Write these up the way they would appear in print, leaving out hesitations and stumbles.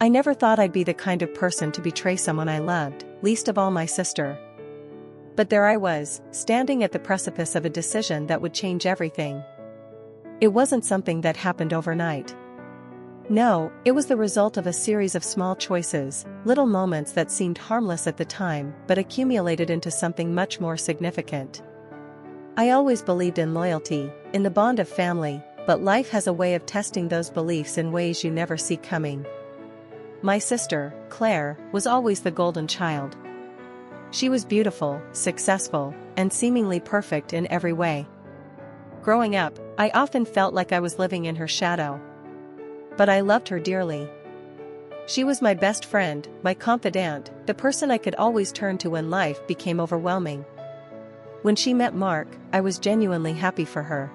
I never thought I'd be the kind of person to betray someone I loved, least of all my sister. But there I was, standing at the precipice of a decision that would change everything. It wasn't something that happened overnight. No, it was the result of a series of small choices, little moments that seemed harmless at the time but accumulated into something much more significant. I always believed in loyalty, in the bond of family, but life has a way of testing those beliefs in ways you never see coming. My sister, Claire, was always the golden child. She was beautiful, successful, and seemingly perfect in every way. Growing up, I often felt like I was living in her shadow. But I loved her dearly. She was my best friend, my confidant, the person I could always turn to when life became overwhelming. When she met Mark, I was genuinely happy for her.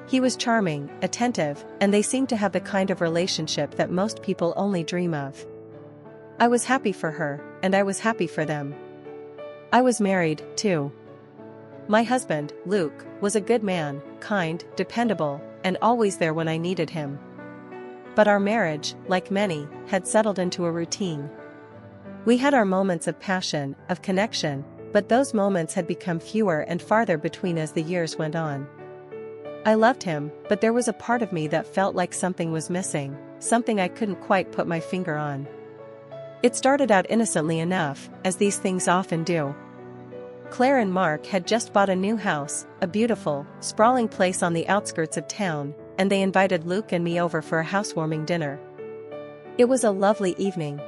He was charming, attentive, and they seemed to have the kind of relationship that most people only dream of. I was happy for her, and I was happy for them. I was married, too. My husband, Luke, was a good man, kind, dependable, and always there when I needed him. But our marriage, like many, had settled into a routine. We had our moments of passion, of connection, but those moments had become fewer and farther between as the years went on. I loved him, but there was a part of me that felt like something was missing, something I couldn't quite put my finger on. It started out innocently enough, as these things often do. Claire and Mark had just bought a new house, a beautiful, sprawling place on the outskirts of town, and they invited Luke and me over for a housewarming dinner. It was a lovely evening.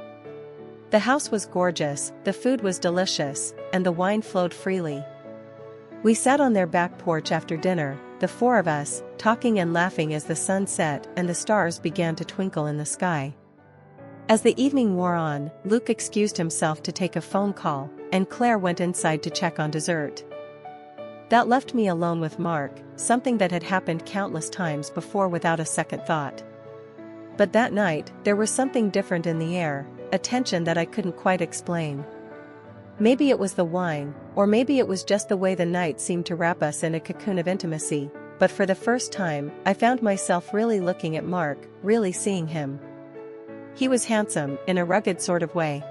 The house was gorgeous, the food was delicious, and the wine flowed freely. We sat on their back porch after dinner, the four of us, talking and laughing as the sun set and the stars began to twinkle in the sky. As the evening wore on, Luke excused himself to take a phone call, and Claire went inside to check on dessert. That left me alone with Mark, something that had happened countless times before without a second thought. But that night, there was something different in the air, a tension that I couldn't quite explain. Maybe it was the wine, or maybe it was just the way the night seemed to wrap us in a cocoon of intimacy, but for the first time, I found myself really looking at Mark, really seeing him. He was handsome, in a rugged sort of way.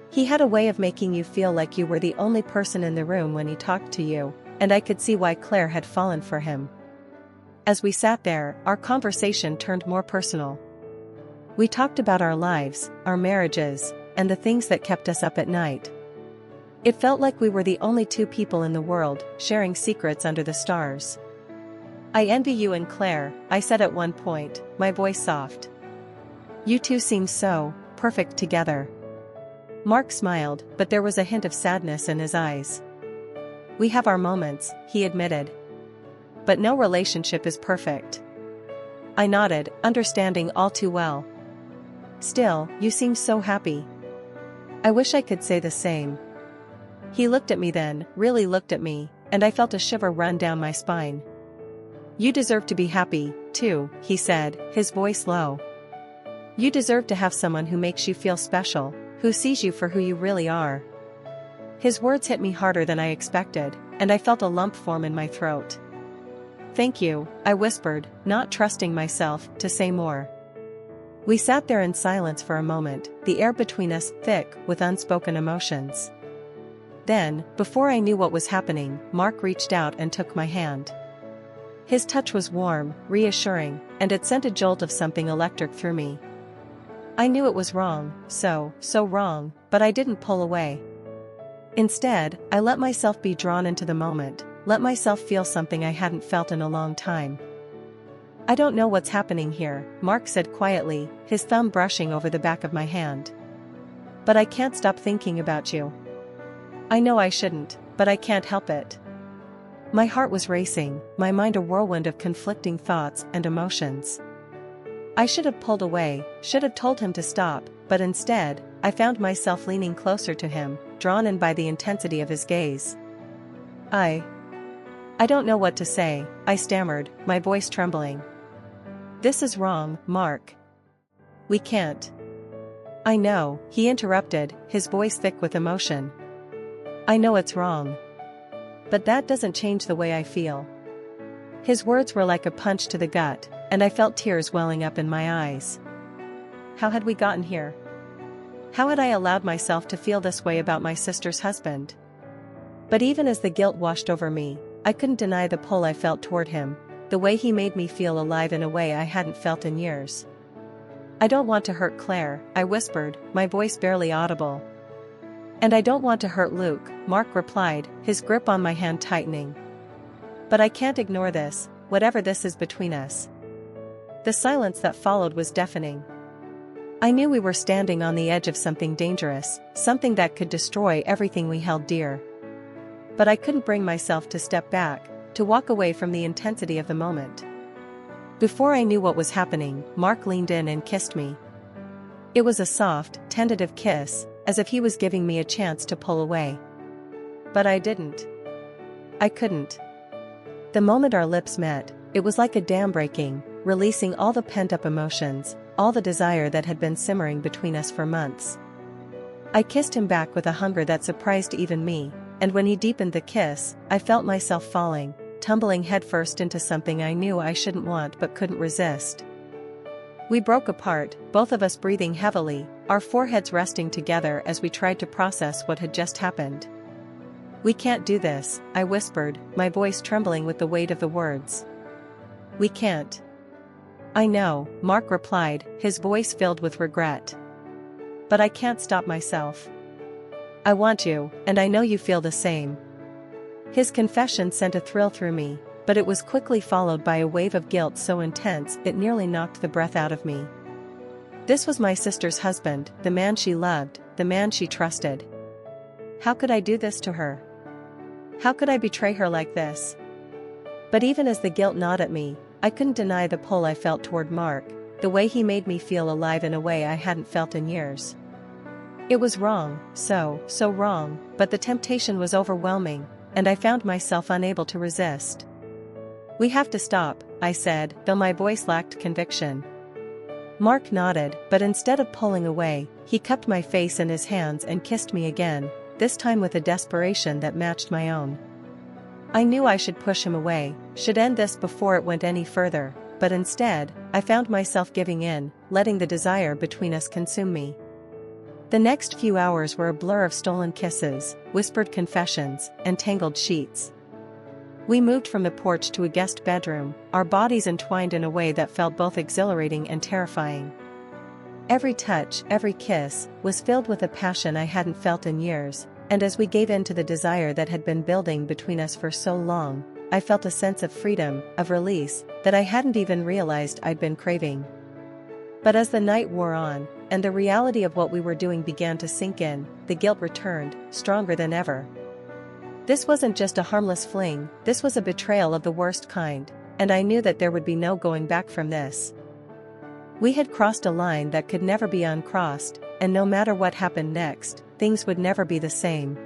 He had a way of making you feel like you were the only person in the room when he talked to you, and I could see why Claire had fallen for him. As we sat there, our conversation turned more personal. We talked about our lives, our marriages, and the things that kept us up at night. It felt like we were the only two people in the world, sharing secrets under the stars. "I envy you and Claire," I said at one point, my voice soft. "You two seem so perfect together." Mark smiled, but there was a hint of sadness in his eyes. "We have our moments," he admitted. "But no relationship is perfect." I nodded, understanding all too well. "Still, you seem so happy." "I wish I could say the same." He looked at me then, really looked at me, and I felt a shiver run down my spine. "You deserve to be happy, too," he said, his voice low. "You deserve to have someone who makes you feel special, who sees you for who you really are." His words hit me harder than I expected, and I felt a lump form in my throat. "Thank you," I whispered, not trusting myself to say more. We sat there in silence for a moment, the air between us thick with unspoken emotions. Then, before I knew what was happening, Mark reached out and took my hand. His touch was warm, reassuring, and it sent a jolt of something electric through me. I knew it was wrong, so wrong, but I didn't pull away. Instead, I let myself be drawn into the moment, let myself feel something I hadn't felt in a long time. "I don't know what's happening here," Mark said quietly, his thumb brushing over the back of my hand. "But I can't stop thinking about you. I know I shouldn't, but I can't help it." My heart was racing, my mind a whirlwind of conflicting thoughts and emotions. I should have pulled away, should have told him to stop, but instead, I found myself leaning closer to him, drawn in by the intensity of his gaze. I don't know what to say," I stammered, my voice trembling. "This is wrong, Mark. We can't." "I know," he interrupted, his voice thick with emotion. "I know it's wrong. But that doesn't change the way I feel." His words were like a punch to the gut, and I felt tears welling up in my eyes. How had we gotten here? How had I allowed myself to feel this way about my sister's husband? But even as the guilt washed over me, I couldn't deny the pull I felt toward him, the way he made me feel alive in a way I hadn't felt in years. "I don't want to hurt Claire," I whispered, my voice barely audible. "And I don't want to hurt Luke," Mark replied, his grip on my hand tightening. "But I can't ignore this, whatever this is between us." The silence that followed was deafening. I knew we were standing on the edge of something dangerous, something that could destroy everything we held dear. But I couldn't bring myself to step back, to walk away from the intensity of the moment. Before I knew what was happening, Mark leaned in and kissed me. It was a soft, tentative kiss, as if he was giving me a chance to pull away. But I didn't. I couldn't. The moment our lips met, it was like a dam breaking, releasing all the pent-up emotions, all the desire that had been simmering between us for months. I kissed him back with a hunger that surprised even me, and when he deepened the kiss, I felt myself falling, tumbling headfirst into something I knew I shouldn't want but couldn't resist. We broke apart, both of us breathing heavily, our foreheads resting together as we tried to process what had just happened. "We can't do this," I whispered, my voice trembling with the weight of the words. "We can't." "I know," Mark replied, his voice filled with regret. "But I can't stop myself. I want you, and I know you feel the same." His confession sent a thrill through me, but it was quickly followed by a wave of guilt so intense it nearly knocked the breath out of me. This was my sister's husband, the man she loved, the man she trusted. How could I do this to her? How could I betray her like this? But even as the guilt gnawed at me, I couldn't deny the pull I felt toward Mark, the way he made me feel alive in a way I hadn't felt in years. It was wrong, so wrong, but the temptation was overwhelming, and I found myself unable to resist. "We have to stop," I said, though my voice lacked conviction. Mark nodded, but instead of pulling away, he cupped my face in his hands and kissed me again, this time with a desperation that matched my own. I knew I should push him away, should end this before it went any further, but instead, I found myself giving in, letting the desire between us consume me. The next few hours were a blur of stolen kisses, whispered confessions, and tangled sheets. We moved from the porch to a guest bedroom, our bodies entwined in a way that felt both exhilarating and terrifying. Every touch, every kiss, was filled with a passion I hadn't felt in years, and as we gave in to the desire that had been building between us for so long, I felt a sense of freedom, of release, that I hadn't even realized I'd been craving. But as the night wore on, and the reality of what we were doing began to sink in, the guilt returned, stronger than ever. This wasn't just a harmless fling, this was a betrayal of the worst kind, and I knew that there would be no going back from this. We had crossed a line that could never be uncrossed, and no matter what happened next, things would never be the same.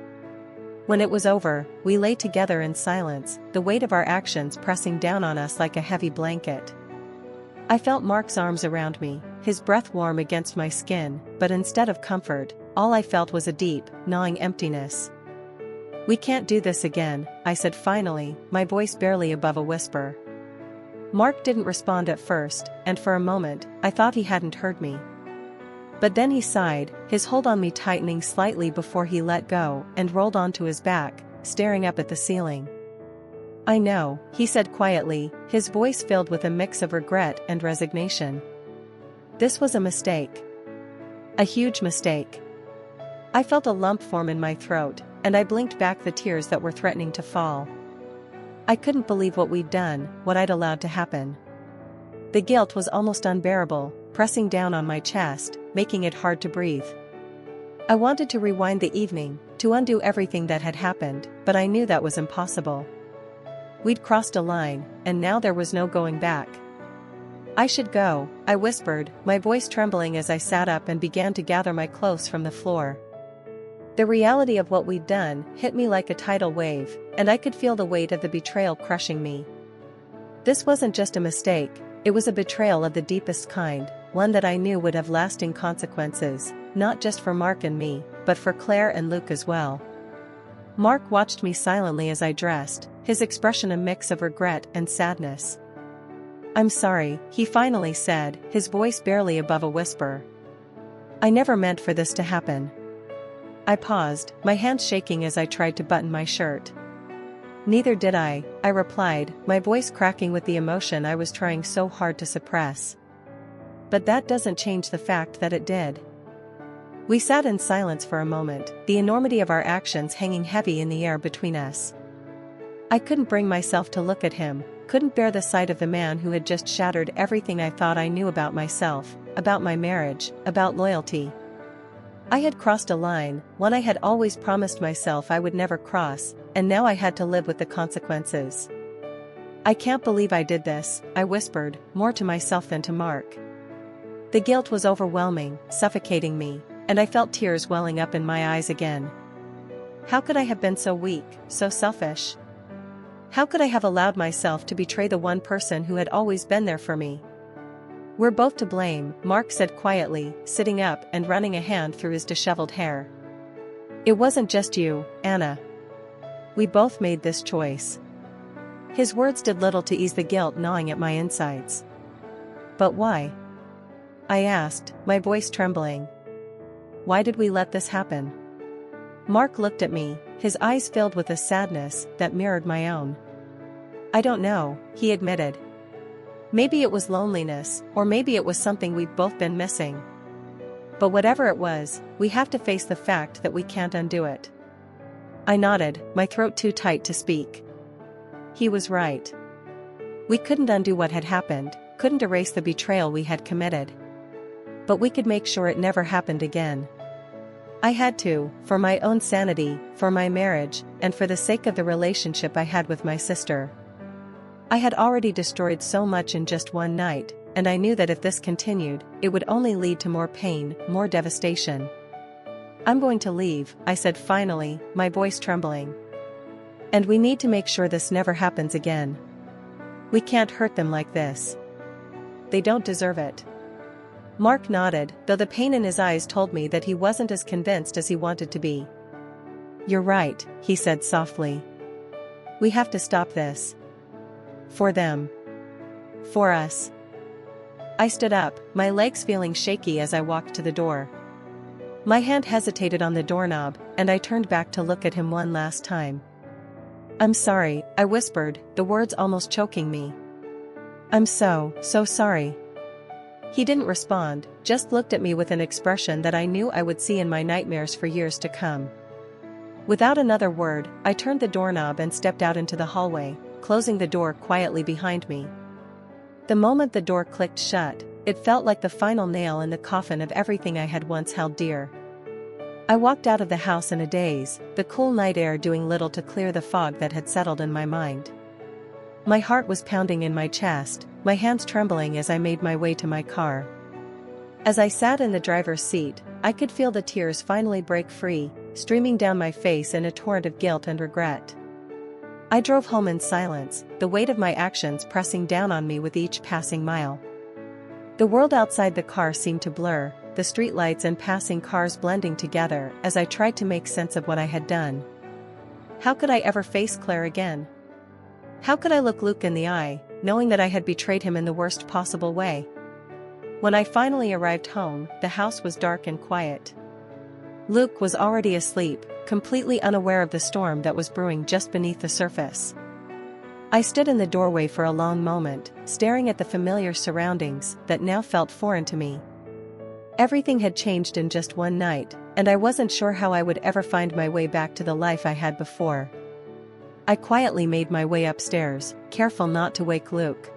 When it was over, we lay together in silence, the weight of our actions pressing down on us like a heavy blanket. I felt Mark's arms around me, his breath warm against my skin, but instead of comfort, all I felt was a deep, gnawing emptiness. "We can't do this again," I said finally, my voice barely above a whisper. Mark didn't respond at first, and for a moment, I thought he hadn't heard me. But then he sighed, his hold on me tightening slightly before he let go and rolled onto his back, staring up at the ceiling. "I know," he said quietly, his voice filled with a mix of regret and resignation. "This was a mistake. A huge mistake." I felt a lump form in my throat, and I blinked back the tears that were threatening to fall. I couldn't believe what we'd done, what I'd allowed to happen. The guilt was almost unbearable, pressing down on my chest, making it hard to breathe. I wanted to rewind the evening, to undo everything that had happened, but I knew that was impossible. We'd crossed a line, and now there was no going back. "I should go," I whispered, my voice trembling as I sat up and began to gather my clothes from the floor. The reality of what we'd done hit me like a tidal wave, and I could feel the weight of the betrayal crushing me. This wasn't just a mistake, it was a betrayal of the deepest kind, one that I knew would have lasting consequences, not just for Mark and me, but for Claire and Luke as well. Mark watched me silently as I dressed, his expression a mix of regret and sadness. "I'm sorry," he finally said, his voice barely above a whisper. I never meant for this to happen. I paused, my hands shaking as I tried to button my shirt. Neither did I replied, my voice cracking with the emotion I was trying so hard to suppress. But that doesn't change the fact that it did. We sat in silence for a moment, the enormity of our actions hanging heavy in the air between us. I couldn't bring myself to look at him, couldn't bear the sight of the man who had just shattered everything I thought I knew about myself, about my marriage, about loyalty. I had crossed a line, one I had always promised myself I would never cross, and now I had to live with the consequences. I can't believe I did this, I whispered, more to myself than to Mark. The guilt was overwhelming, suffocating me, and I felt tears welling up in my eyes again. How could I have been so weak, so selfish? How could I have allowed myself to betray the one person who had always been there for me? We're both to blame, Mark said quietly, sitting up and running a hand through his disheveled hair. It wasn't just you, Anna. We both made this choice. His words did little to ease the guilt gnawing at my insides. But why? I asked, my voice trembling. Why did we let this happen? Mark looked at me, his eyes filled with a sadness that mirrored my own. I don't know, he admitted. Maybe it was loneliness, or maybe it was something we'd both been missing. But whatever it was, we have to face the fact that we can't undo it. I nodded, my throat too tight to speak. He was right. We couldn't undo what had happened, couldn't erase the betrayal we had committed. But we could make sure it never happened again. I had to, for my own sanity, for my marriage, and for the sake of the relationship I had with my sister. I had already destroyed so much in just one night, and I knew that if this continued, it would only lead to more pain, more devastation. I'm going to leave, I said finally, my voice trembling. And we need to make sure this never happens again. We can't hurt them like this. They don't deserve it. Mark nodded, though the pain in his eyes told me that he wasn't as convinced as he wanted to be. You're right, he said softly. We have to stop this. For them. For us. I stood up, my legs feeling shaky as I walked to the door. My hand hesitated on the doorknob, and I turned back to look at him one last time. I'm sorry, I whispered, the words almost choking me. I'm so sorry. He didn't respond, just looked at me with an expression that I knew I would see in my nightmares for years to come. Without another word, I turned the doorknob and stepped out into the hallway, closing the door quietly behind me. The moment the door clicked shut, it felt like the final nail in the coffin of everything I had once held dear. I walked out of the house in a daze, the cool night air doing little to clear the fog that had settled in my mind. My heart was pounding in my chest, my hands trembling as I made my way to my car. As I sat in the driver's seat, I could feel the tears finally break free, streaming down my face in a torrent of guilt and regret. I drove home in silence, the weight of my actions pressing down on me with each passing mile. The world outside the car seemed to blur, the streetlights and passing cars blending together as I tried to make sense of what I had done. How could I ever face Claire again? How could I look Luke in the eye, knowing that I had betrayed him in the worst possible way? When I finally arrived home, the house was dark and quiet. Luke was already asleep, completely unaware of the storm that was brewing just beneath the surface. I stood in the doorway for a long moment, staring at the familiar surroundings that now felt foreign to me. Everything had changed in just one night, and I wasn't sure how I would ever find my way back to the life I had before. I quietly made my way upstairs, careful not to wake Luke.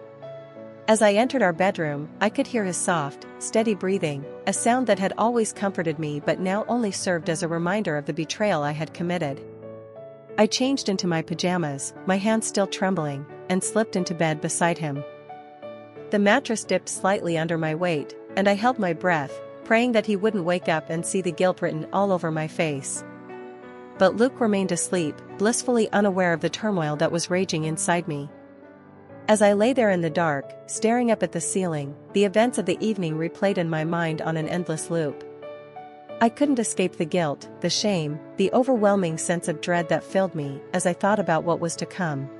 As I entered our bedroom, I could hear his soft, steady breathing, a sound that had always comforted me but now only served as a reminder of the betrayal I had committed. I changed into my pajamas, my hands still trembling, and slipped into bed beside him. The mattress dipped slightly under my weight, and I held my breath, praying that he wouldn't wake up and see the guilt written all over my face. But Luke remained asleep, blissfully unaware of the turmoil that was raging inside me. As I lay there in the dark, staring up at the ceiling, the events of the evening replayed in my mind on an endless loop. I couldn't escape the guilt, the shame, the overwhelming sense of dread that filled me as I thought about what was to come.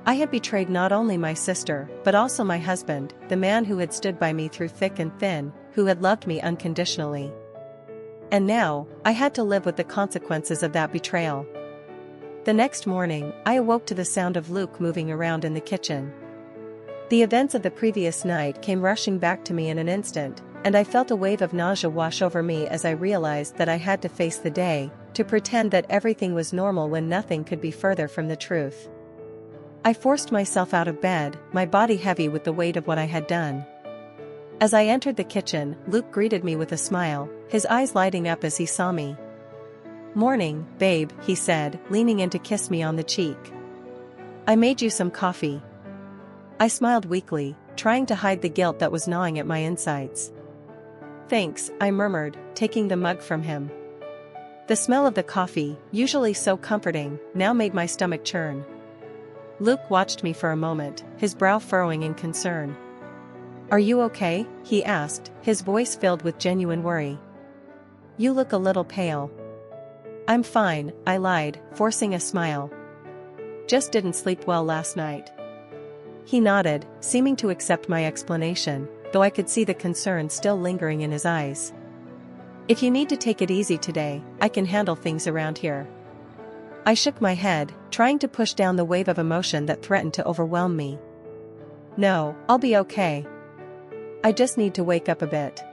I had betrayed not only my sister, but also my husband, the man who had stood by me through thick and thin, who had loved me unconditionally. And now, I had to live with the consequences of that betrayal. The next morning, I awoke to the sound of Luke moving around in the kitchen. The events of the previous night came rushing back to me in an instant, and I felt a wave of nausea wash over me as I realized that I had to face the day, to pretend that everything was normal when nothing could be further from the truth. I forced myself out of bed, my body heavy with the weight of what I had done. As I entered the kitchen, Luke greeted me with a smile, his eyes lighting up as he saw me. "Morning, babe," he said, leaning in to kiss me on the cheek. "I made you some coffee." I smiled weakly, trying to hide the guilt that was gnawing at my insides. "Thanks," I murmured, taking the mug from him. The smell of the coffee, usually so comforting, now made my stomach churn. Luke watched me for a moment, his brow furrowing in concern. "Are you okay?" he asked, his voice filled with genuine worry. "You look a little pale." "I'm fine," I lied, forcing a smile. "Just didn't sleep well last night." He nodded, seeming to accept my explanation, though I could see the concern still lingering in his eyes. "If you need to take it easy today, I can handle things around here." I shook my head, trying to push down the wave of emotion that threatened to overwhelm me. "No, I'll be okay. I just need to wake up a bit."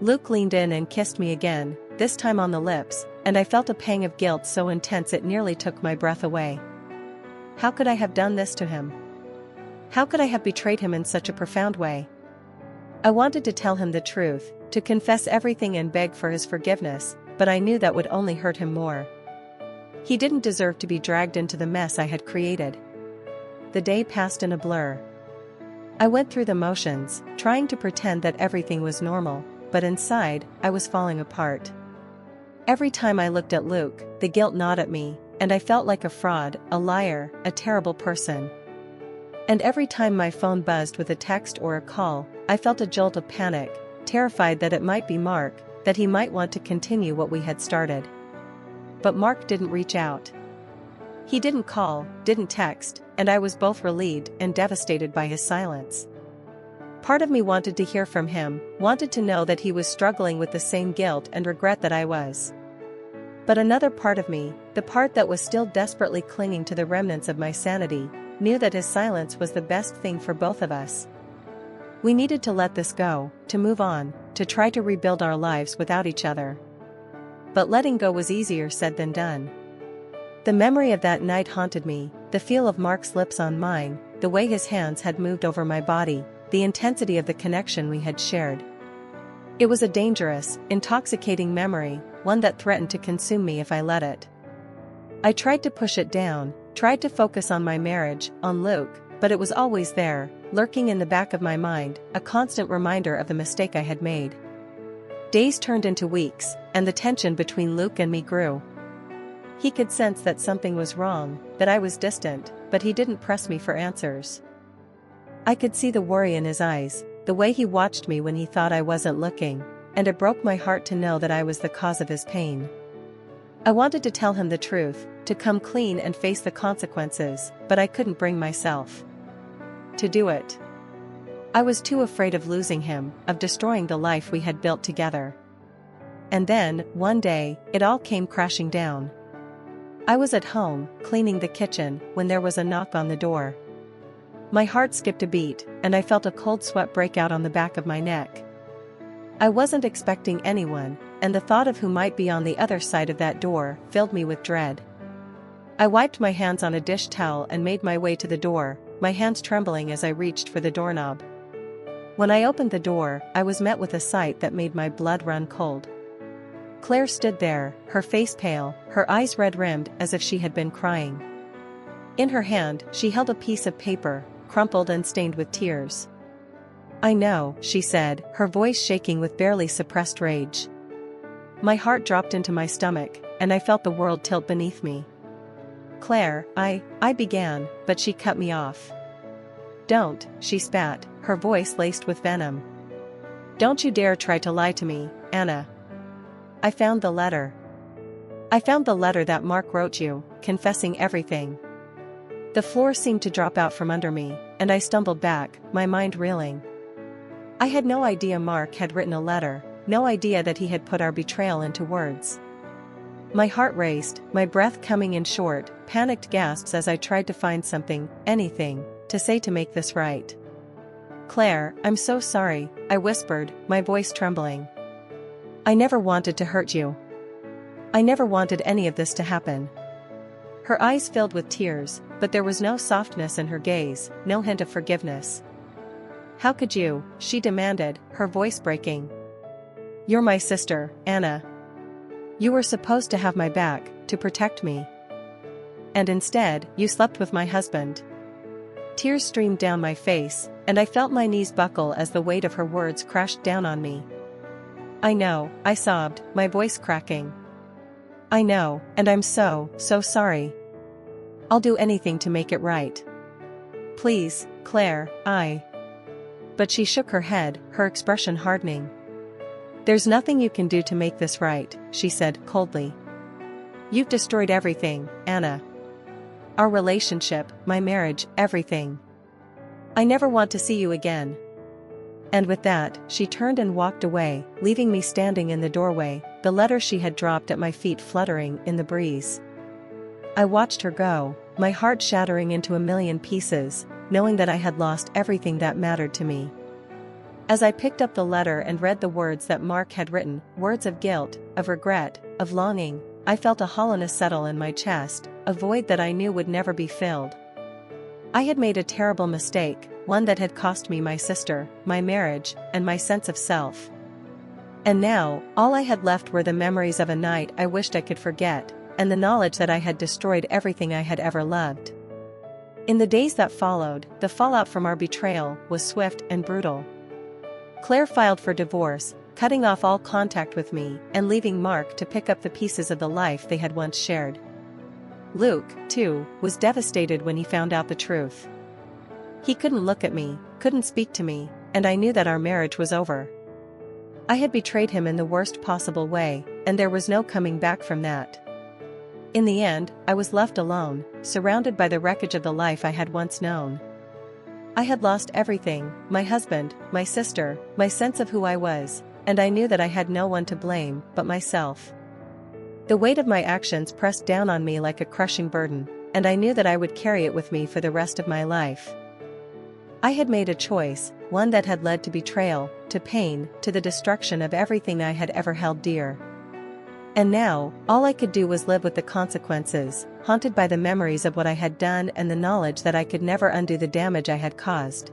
Luke leaned in and kissed me again, this time on the lips, and I felt a pang of guilt so intense it nearly took my breath away. How could I have done this to him? How could I have betrayed him in such a profound way? I wanted to tell him the truth, to confess everything and beg for his forgiveness, but I knew that would only hurt him more. He didn't deserve to be dragged into the mess I had created. The day passed in a blur. I went through the motions, trying to pretend that everything was normal, but inside, I was falling apart. Every time I looked at Luke, the guilt gnawed at me, and I felt like a fraud, a liar, a terrible person. And every time my phone buzzed with a text or a call, I felt a jolt of panic, terrified that it might be Mark, that he might want to continue what we had started. But Mark didn't reach out. He didn't call, didn't text, and I was both relieved and devastated by his silence. Part of me wanted to hear from him, wanted to know that he was struggling with the same guilt and regret that I was. But another part of me, the part that was still desperately clinging to the remnants of my sanity, knew that his silence was the best thing for both of us. We needed to let this go, to move on, to try to rebuild our lives without each other. But letting go was easier said than done. The memory of that night haunted me, the feel of Mark's lips on mine, the way his hands had moved over my body, the intensity of the connection we had shared. It was a dangerous, intoxicating memory, one that threatened to consume me if I let it. I tried to push it down, tried to focus on my marriage, on Luke, but it was always there, lurking in the back of my mind, a constant reminder of the mistake I had made. Days turned into weeks, and the tension between Luke and me grew. He could sense that something was wrong, that I was distant, but he didn't press me for answers. I could see the worry in his eyes, the way he watched me when he thought I wasn't looking, and it broke my heart to know that I was the cause of his pain. I wanted to tell him the truth, to come clean and face the consequences, but I couldn't bring myself to do it. I was too afraid of losing him, of destroying the life we had built together. And then, one day, it all came crashing down. I was at home, cleaning the kitchen, when there was a knock on the door. My heart skipped a beat, and I felt a cold sweat break out on the back of my neck. I wasn't expecting anyone, and the thought of who might be on the other side of that door filled me with dread. I wiped my hands on a dish towel and made my way to the door, my hands trembling as I reached for the doorknob. When I opened the door, I was met with a sight that made my blood run cold. Claire stood there, her face pale, her eyes red-rimmed as if she had been crying. In her hand, she held a piece of paper, crumpled and stained with tears. "I know," she said, her voice shaking with barely suppressed rage. My heart dropped into my stomach, and I felt the world tilt beneath me. "Claire, I began, but she cut me off." "Don't," she spat, her voice laced with venom. "Don't you dare try to lie to me, Anna. I found the letter. I found the letter that Mark wrote you, confessing everything." The floor seemed to drop out from under me, and I stumbled back, my mind reeling. I had no idea Mark had written a letter, no idea that he had put our betrayal into words. My heart raced, my breath coming in short, panicked gasps as I tried to find something, anything, to say to make this right. "Claire, I'm so sorry," I whispered, my voice trembling. "I never wanted to hurt you. I never wanted any of this to happen." Her eyes filled with tears, but there was no softness in her gaze, no hint of forgiveness. "How could you?" she demanded, her voice breaking. "You're my sister, Anna. You were supposed to have my back, to protect me. And instead, you slept with my husband." Tears streamed down my face, and I felt my knees buckle as the weight of her words crashed down on me. "I know," I sobbed, my voice cracking. "I know, and I'm so sorry. I'll do anything to make it right. Please, Claire, But she shook her head, her expression hardening. "There's nothing you can do to make this right," she said, coldly. "You've destroyed everything, Anna. Our relationship, my marriage, everything. I never want to see you again." And with that, she turned and walked away, leaving me standing in the doorway, the letter she had dropped at my feet fluttering in the breeze. I watched her go, my heart shattering into a million pieces, knowing that I had lost everything that mattered to me. As I picked up the letter and read the words that Mark had written, words of guilt, of regret, of longing, I felt a hollowness settle in my chest, a void that I knew would never be filled. I had made a terrible mistake, one that had cost me my sister, my marriage, and my sense of self. And now, all I had left were the memories of a night I wished I could forget, and the knowledge that I had destroyed everything I had ever loved. In the days that followed, the fallout from our betrayal was swift and brutal. Claire filed for divorce, cutting off all contact with me and leaving Mark to pick up the pieces of the life they had once shared. Luke, too, was devastated when he found out the truth. He couldn't look at me, couldn't speak to me, and I knew that our marriage was over. I had betrayed him in the worst possible way, and there was no coming back from that. In the end, I was left alone, surrounded by the wreckage of the life I had once known. I had lost everything, my husband, my sister, my sense of who I was, and I knew that I had no one to blame but myself. The weight of my actions pressed down on me like a crushing burden, and I knew that I would carry it with me for the rest of my life. I had made a choice, one that had led to betrayal, to pain, to the destruction of everything I had ever held dear. And now, all I could do was live with the consequences, haunted by the memories of what I had done and the knowledge that I could never undo the damage I had caused.